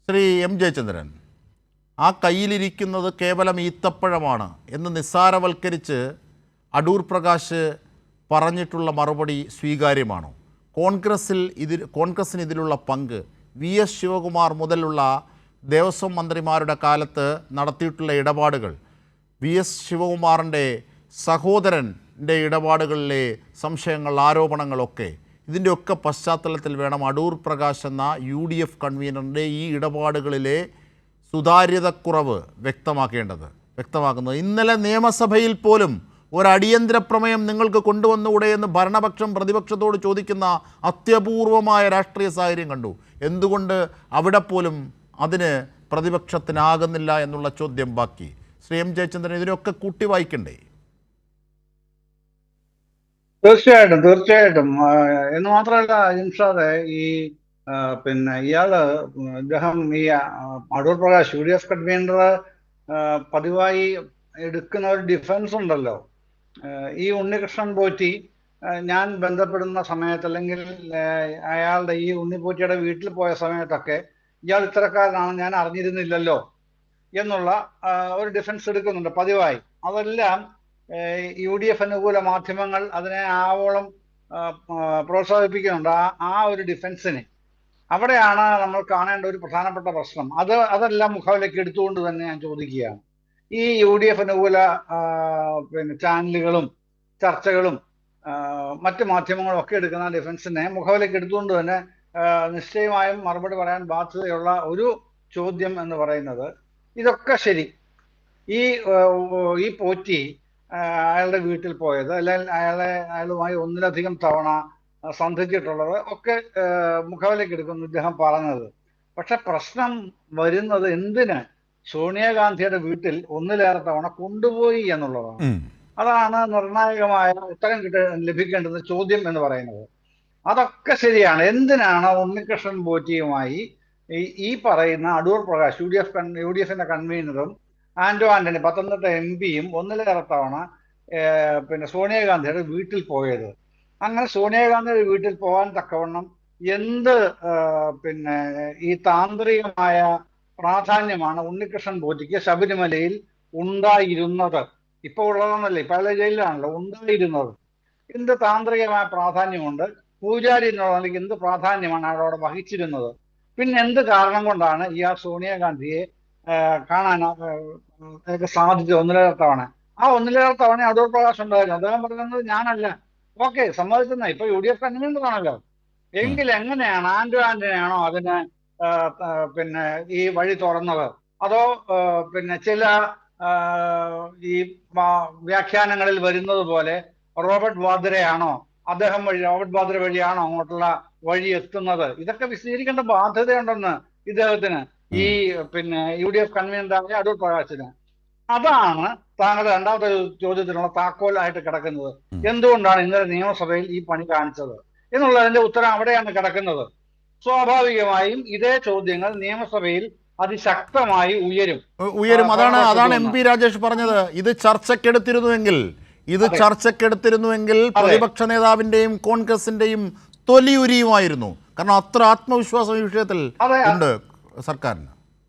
Shri M Jayachandran, ആ കയ്യിലിരിക്കുന്നത് കേവലം ഈത്തപ്പഴമാണ് എന്ന് നിസ്സാരവൽക്കരിച്ച് അടൂർ പ്രകാശ് പറഞ്ഞിട്ടുള്ള മറുപടി സ്വീകാര്യമാണോ? കോൺഗ്രസിന് ഇതിലുള്ള പങ്ക് വി.എസ്. ശിവകുമാർ മുതലുള്ള ദേവസ്വം മന്ത്രിമാരുടെ കാലത്ത് നടത്തിയിട്ടുള്ള ഇടപാടുകൾ, വി.എസ്. ശിവകുമാറിൻ്റെ സഹോദരൻ്റെ ഇടപാടുകളിലെ സംശയങ്ങൾ, ആരോപണങ്ങളൊക്കെ, ഇതിൻ്റെയൊക്കെ പശ്ചാത്തലത്തിൽ വേണം അടൂർ പ്രകാശ് എന്ന UDF കൺവീനറിൻ്റെ ഈ ഇടപാടുകളിലെ സുതാര്യതക്കുറവ് വ്യക്തമാക്കുന്നത്. ഇന്നലെ നിയമസഭയിൽ പോലും ഒരടിയന്തര പ്രമേയം നിങ്ങൾക്ക് കൊണ്ടുവന്നുകൂടെ എന്ന് ഭരണപക്ഷം പ്രതിപക്ഷത്തോട് ചോദിക്കുന്ന അത്യപൂർവമായ രാഷ്ട്രീയ സാഹചര്യം കണ്ടു. എന്തുകൊണ്ട് അവിടെ പോലും അതിന് പ്രതിപക്ഷത്തിനാകുന്നില്ല എന്നുള്ള ചോദ്യം ബാക്കി. ശ്രീ എം ജയചന്ദ്രൻ, ഇതിനൊക്കെ കൂട്ടി വായിക്കണ്ടേ? തീർച്ചയായിട്ടും എന്ന് മാത്രമല്ല ജിംഷാദെ, ഈ ഇദ്ദേഹം ഈ അടൂർ പ്രകാശ് UDF കൺവീനർ പതിവായി എടുക്കുന്ന ഒരു ഡിഫൻസ് ഉണ്ടല്ലോ. ഈ ഉണ്ണികൃഷ്ണൻ പോറ്റി ഞാൻ ബന്ധപ്പെടുന്ന സമയത്ത്, അല്ലെങ്കിൽ അയാളുടെ ഈ ഉണ്ണിപ്പോറ്റിയുടെ വീട്ടിൽ പോയ സമയത്തൊക്കെ ഇയാൾ ഇത്തരക്കാരനാണ്, ഞാൻ അറിഞ്ഞിരുന്നില്ലല്ലോ എന്നുള്ള ഒരു ഡിഫൻസ് എടുക്കുന്നുണ്ട് പതിവായി. അതെല്ലാം UDF അനുകൂല മാധ്യമങ്ങൾ അതിനെ ആവോളം പ്രോത്സാഹിപ്പിക്കുന്നുണ്ട്. ആ ഒരു ഡിഫൻസിനെ അവിടെയാണ് നമ്മൾ കാണേണ്ട ഒരു പ്രധാനപ്പെട്ട പ്രശ്നം. അതെല്ലാം മുഖവിലേക്ക് എടുത്തുകൊണ്ട് തന്നെ ഞാൻ ചോദിക്കുകയാണ്, ഈ UDF അനുകൂല ചാനലുകളും ചർച്ചകളും മറ്റു മാധ്യമങ്ങളും ഒക്കെ എടുക്കുന്ന ഡിഫൻസിനെ മുഖവിലേക്ക് എടുത്തുകൊണ്ട് തന്നെ നിശ്ചയമായും മറുപടി പറയാൻ ബാധ്യതയുള്ള ഒരു ചോദ്യം എന്ന് പറയുന്നത്, ഇതൊക്കെ ശരി, ഈ പോറ്റി അയാളുടെ വീട്ടിൽ പോയത്, അല്ലെങ്കിൽ അയാളുമായി ഒന്നിലധികം തവണ സന്ധിച്ചിട്ടുള്ളത് ഒക്കെ മുഖവിലേക്ക് എടുക്കുന്നു ഇദ്ദേഹം പറഞ്ഞത്. പക്ഷെ പ്രശ്നം വരുന്നത് എന്തിന് സോണിയാഗാന്ധിയുടെ വീട്ടിൽ ഒന്നിലേറെ തവണ കൊണ്ടുപോയി എന്നുള്ളതാണ്. അതാണ് നിർണായകമായ ഉത്തരം ലഭിക്കേണ്ടുന്ന ചോദ്യം എന്ന് പറയുന്നത്. അതൊക്കെ ശരിയാണ്. എന്തിനാണ് ഉണ്ണികൃഷ്ണൻ പോറ്റിയുമായി ഈ പറയുന്ന അടൂർ പ്രകാശ് UDFന്റെ കൺവീനറും ആന്റണി പത്തനംതിട്ട MP-യും ഒന്നിലേറെ തവണ സോണിയാഗാന്ധിയുടെ വീട്ടിൽ പോയത്? അങ്ങനെ സോണിയാഗാന്ധിയുടെ വീട്ടിൽ പോകാൻ തക്കവണ്ണം എന്ത് ഈ താന്ത്രികമായ പ്രാധാന്യമാണ് ഉണ്ണികൃഷ്ണൻ പോറ്റിക്ക് ശബരിമലയിൽ ഉണ്ടായിരുന്നത്? ഇപ്പൊ ഉള്ളതെന്നല്ലേ, ഇപ്പൊ അയാളെ ജയിലിലാണല്ലോ, ഉണ്ടായിരുന്നത്. എന്ത് താന്ത്രികമായ പ്രാധാന്യമുണ്ട്? പൂജാരി എന്നുള്ളതിലേക്ക് എന്ത് പ്രാധാന്യമാണ് അയാളോട് വഹിച്ചിരുന്നത്? പിന്നെ എന്ത് കാരണം കൊണ്ടാണ് ഇയാൾ സോണിയാഗാന്ധിയെ കാണാൻ സാധിച്ചത് ഒന്നിലേറെ തവണ? ആ ഒന്നിലേറെ തവണ അടൂർ പ്രകാശ് ഉണ്ടായിരുന്നു. അദ്ദേഹം പറയുന്നത് ഞാനല്ല. ഓക്കെ, സമ്മതിക്കുന്ന ഇപ്പൊ UDF കൺവീനറാണല്ലോ. എങ്കിൽ എങ്ങനെയാണ് ആന്റണിയാണോ അതിന് ഈ വഴി തുറന്നത്? അതോ ചില ഈ വ്യാഖ്യാനങ്ങളിൽ വരുന്നത് പോലെ റോബർട്ട് വാദ്രയാണോ, റോബർട്ട് വാദ്ര വഴിയാണോ അങ്ങോട്ടുള്ള വഴി എത്തുന്നത്? ഇതൊക്കെ വിശദീകരിക്കേണ്ട ബാധ്യതയുണ്ടെന്ന് ഇദ്ദേഹത്തിന്, ഈ UDF കൺവീനറായ അടൂർ പ്രകാശിന്. അതാണ് താങ്കളുടെ രണ്ടാമത്തെ ചോദ്യത്തിനുള്ള താക്കോലായിട്ട് കിടക്കുന്നത്. എന്തുകൊണ്ടാണ് ഇന്നലെ നിയമസഭയിൽ ഈ പണി കാണിച്ചത് എന്നുള്ളതിന്റെ ഉത്തരം അവിടെയാണ് കിടക്കുന്നത്. സ്വാഭാവികമായും ഇതേ ചോദ്യങ്ങൾ നിയമസഭയിൽ അതിശക്തമായി ഉയരും. അതാണ് MP രാജേഷ് പറഞ്ഞത്. ഇത് ചർച്ചക്കെടുത്തിരുന്നുവെങ്കിൽ പ്രതിപക്ഷ നേതാവിന്റെയും കോൺഗ്രസിന്റെയും തൊലി ഉരിയുമായിരുന്നു. കാരണം അത്ര ആത്മവിശ്വാസം ഈ വിഷയത്തിൽ ഉണ്ട് സർക്കാരിന്.